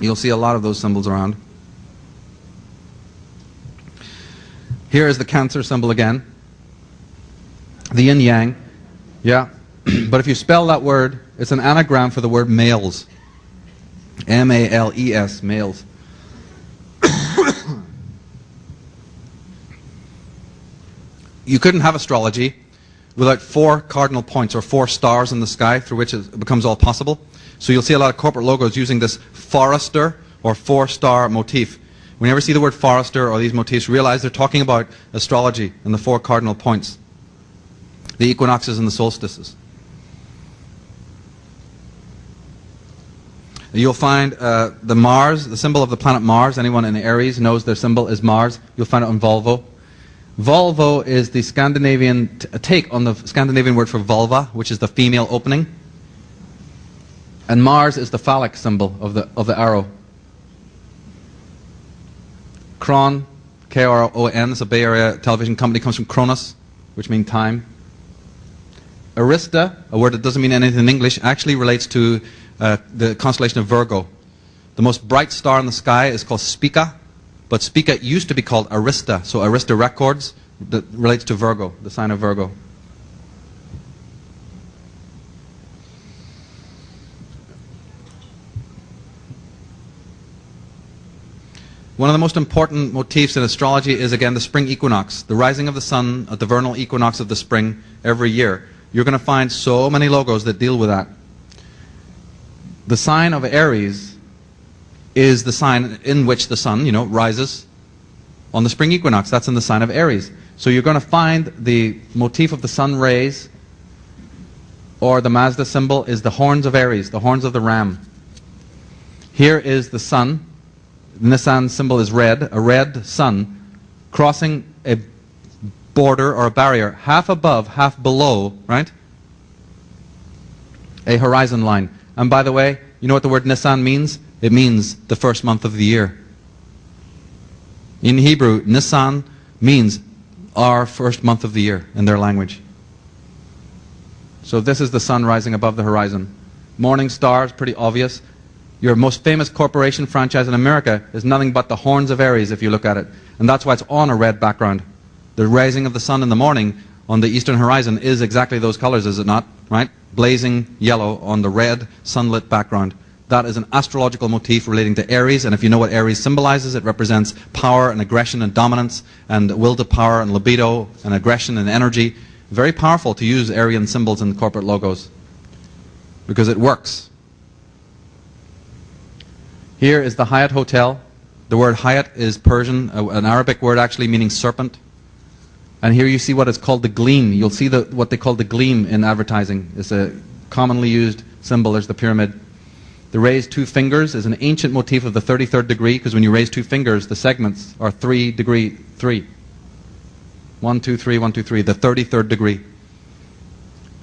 You'll see a lot of those symbols around. Here is the Cancer symbol again. The yin yang. Yeah. But if you spell that word, it's an anagram for the word males. M-A-L-E-S, males. You couldn't have astrology without 4 cardinal points or 4 stars in the sky through which it becomes all possible. So you'll see a lot of corporate logos using this forester or 4-star motif. Whenever you see the word forester or these motifs, realize they're talking about astrology and the 4 cardinal points, the equinoxes and the solstices. You'll find the Mars, the symbol of the planet Mars. Anyone in Aries knows their symbol is Mars. You'll find it on Volvo. Volvo is the Scandinavian take on the Scandinavian word for vulva, which is the female opening. And Mars is the phallic symbol of the arrow. Kron, K-R-O-N, is a Bay Area television company, comes from Kronos, which means time. Arista, a word that doesn't mean anything in English, actually relates to the constellation of Virgo. The most bright star in the sky is called Spica, but Spica used to be called Arista. So Arista Records, that relates to Virgo, the sign of Virgo. One of the most important motifs in astrology is, again, the spring equinox, the rising of the sun at the vernal equinox of the spring every year. You're going to find so many logos that deal with that. The sign of Aries is the sign in which the sun, rises on the spring equinox. That's in the sign of Aries. So you're going to find the motif of the sun rays, or the Mazda symbol is the horns of Aries, the horns of the ram. Here is the sun. The Nissan symbol is red, a red sun crossing a border or a barrier half above, half below, right? A horizon line. And by the way, you know what the word Nissan means? It means the first month of the year. In Hebrew, Nisan means our first month of the year in their language. So this is the sun rising above the horizon. Morning star is pretty obvious. Your most famous corporation franchise in America is nothing but the horns of Aries if you look at it. And that's why it's on a red background. The rising of the sun in the morning on the eastern horizon is exactly those colors, is it not? Right? Blazing yellow on the red sunlit background. That is an astrological motif relating to Aries, and if you know what Aries symbolizes, it represents power and aggression and dominance and will to power and libido and aggression and energy. Very powerful to use Aryan symbols in corporate logos because it works. Here is the Hyatt Hotel. The word Hyatt is Persian, an Arabic word actually meaning serpent. And here you see what is called the gleam. You'll see what they call the gleam in advertising. It's a commonly used symbol. There's the pyramid. The raised 2 fingers is an ancient motif of the 33rd degree, because when you raise 2 fingers, the segments are 3 degree 3. 1, 2, 3, 1, 2, 3, the 33rd degree.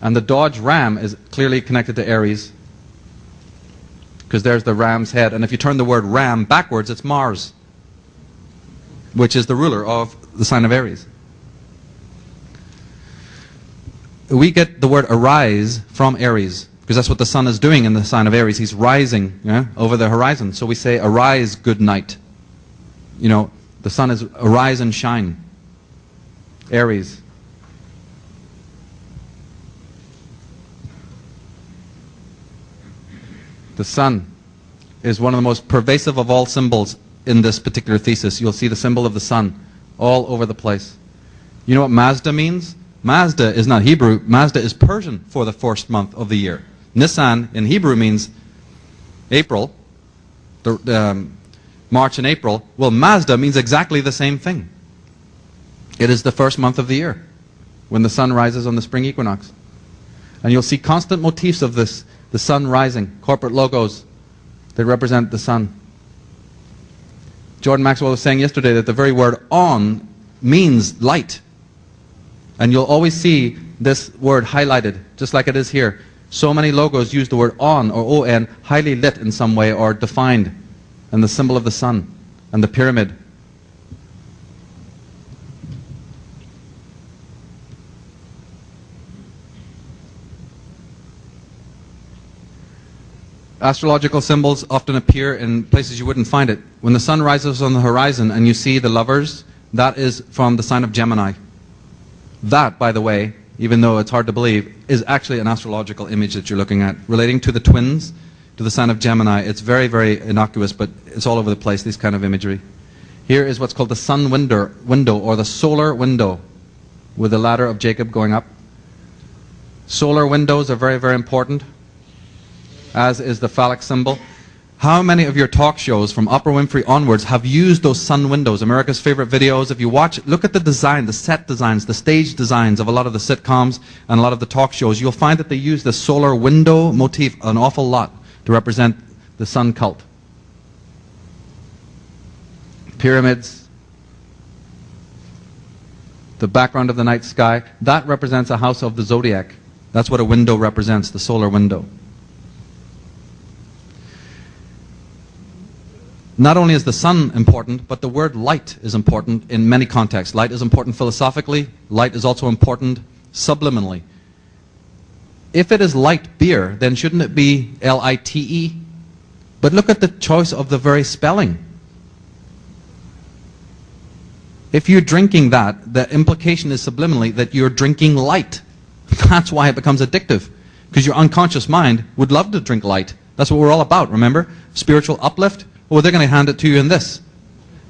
And the Dodge Ram is clearly connected to Aries, because there's the ram's head. And if you turn the word ram backwards, it's Mars, which is the ruler of the sign of Aries. We get the word arise from Aries, because that's what the sun is doing in the sign of Aries. He's rising over the horizon. So we say, arise, good night. The sun is arise and shine. Aries. The sun is one of the most pervasive of all symbols in this particular thesis. You'll see the symbol of the sun all over the place. You know what Mazda means? Mazda is not Hebrew. Mazda is Persian for the first month of the year. Nisan in Hebrew means April, March and April. Well, Mazda means exactly the same thing. It is the first month of the year when the sun rises on the spring equinox. And you'll see constant motifs of this, the sun rising, corporate logos that represent the sun. Jordan Maxwell was saying yesterday that the very word on means light. And you'll always see this word highlighted, just like it is here. So many logos use the word on or on, highly lit in some way or defined, and the symbol of the sun and the pyramid. Astrological symbols often appear in places you wouldn't find it. When the sun rises on the horizon and you see the lovers, that is from the sign of Gemini. That, by the way, even though it's hard to believe, is actually an astrological image that you're looking at, relating to the twins, to the sign of Gemini. It's very, very innocuous, but it's all over the place, this kind of imagery. Here is what's called the sun window, or the solar window, with the ladder of Jacob going up. Solar windows are very, very important, as is the phallic symbol. How many of your talk shows from Oprah Winfrey onwards have used those sun windows? America's favorite videos. If you watch, look at the design, the set designs, the stage designs of a lot of the sitcoms and a lot of the talk shows. You'll find that they use the solar window motif an awful lot to represent the sun cult. Pyramids, the background of the night sky, that represents a house of the zodiac. That's what a window represents, the solar window. Not only is the sun important, but the word light is important in many contexts. Light is important philosophically. Light is also important subliminally. If it is light beer, then shouldn't it be L-I-T-E? But look at the choice of the very spelling. If you're drinking that, the implication is subliminally that you're drinking light. That's why it becomes addictive. Because your unconscious mind would love to drink light. That's what we're all about, remember? Spiritual uplift. Well, they're going to hand it to you in this.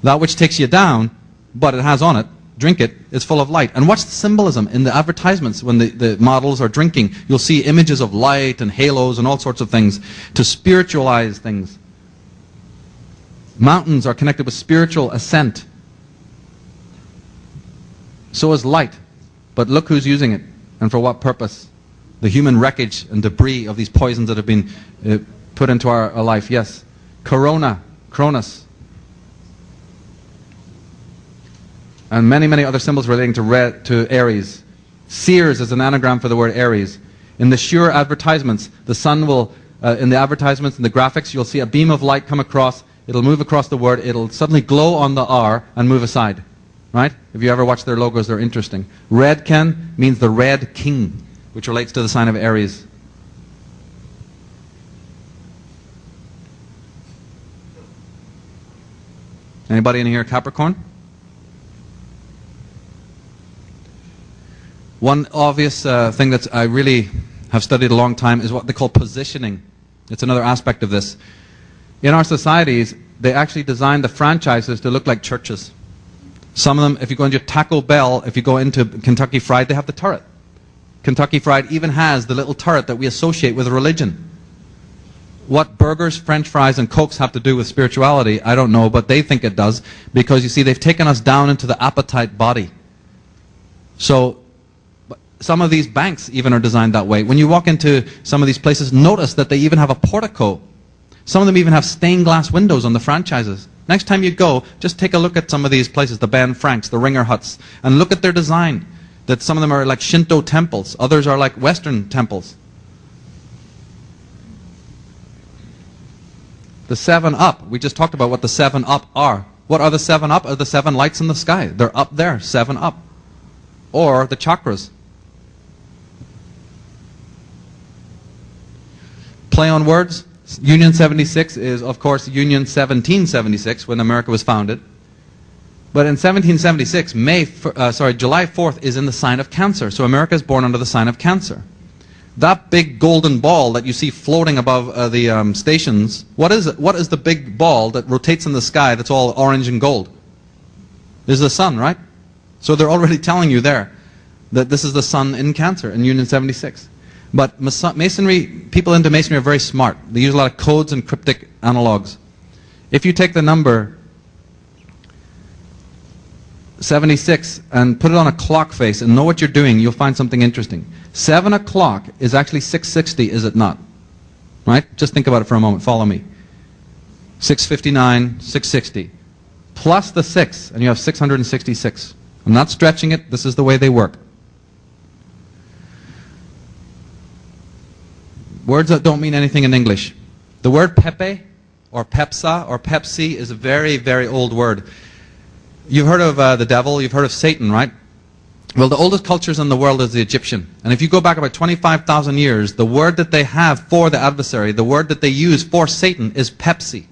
That which takes you down, but it has on it, drink it, is full of light. And watch the symbolism in the advertisements when the models are drinking. You'll see images of light and halos and all sorts of things to spiritualize things. Mountains are connected with spiritual ascent. So is light. But look who's using it and for what purpose. The human wreckage and debris of these poisons that have been put into our life. Yes. Corona, Cronus. And many, many other symbols relating to Aries. Sears is an anagram for the word Aries. In the Shure advertisements, the sun will, in the advertisements, in the graphics, you'll see a beam of light come across. It'll move across the word. It'll suddenly glow on the R and move aside. Right? If you ever watch their logos, they're interesting. Redken means the Red King, which relates to the sign of Aries. Anybody in here Capricorn? One obvious thing that I really have studied a long time is what they call positioning. It's another aspect of this. In our societies, they actually designed the franchises to look like churches. Some of them, if you go into Taco Bell, if you go into Kentucky Fried, they have the turret. Kentucky Fried even has the little turret that we associate with religion. What burgers, french fries, and cokes have to do with spirituality, I don't know, but they think it does, because you see, they've taken us down into the appetite body. So, some of these banks even are designed that way. When you walk into some of these places, notice that they even have a portico. Some of them even have stained glass windows on the franchises. Next time you go, just take a look at some of these places, the Ben Franks, the Ringer Huts, and look at their design. That some of them are like Shinto temples, others are like Western temples. The 7-Up, we just talked about what the 7-Up are. What are the 7-Up? Are the 7 lights in the sky. They're up there, 7-Up. Or the chakras. Play on words. Union 76 is, of course, Union 1776, when America was founded. But in 1776, July 4th is in the sign of Cancer. So America is born under the sign of Cancer. That big golden ball that you see floating above the stations, what is it? What is the big ball that rotates in the sky that's all orange and gold? This is the sun, right? So they're already telling you there that this is the sun in Cancer in Union 76. But Masonry, people into Masonry are very smart. They use a lot of codes and cryptic analogs. If you take the number 76 and put it on a clock face and know what you're doing, you'll find something interesting. 7 o'clock is actually 660, is it not? Right? Just think about it for a moment. Follow me. 659, 660. Plus the 6, and you have 666. I'm not stretching it. This is the way they work. Words that don't mean anything in English. The word Pepe or Pepsa or Pepsi is a very, very old word. You've heard of the devil, you've heard of Satan, right? Well, the oldest cultures in the world is the Egyptian. And if you go back about 25,000 years, the word that they have for the adversary, the word that they use for Satan is Pepsi.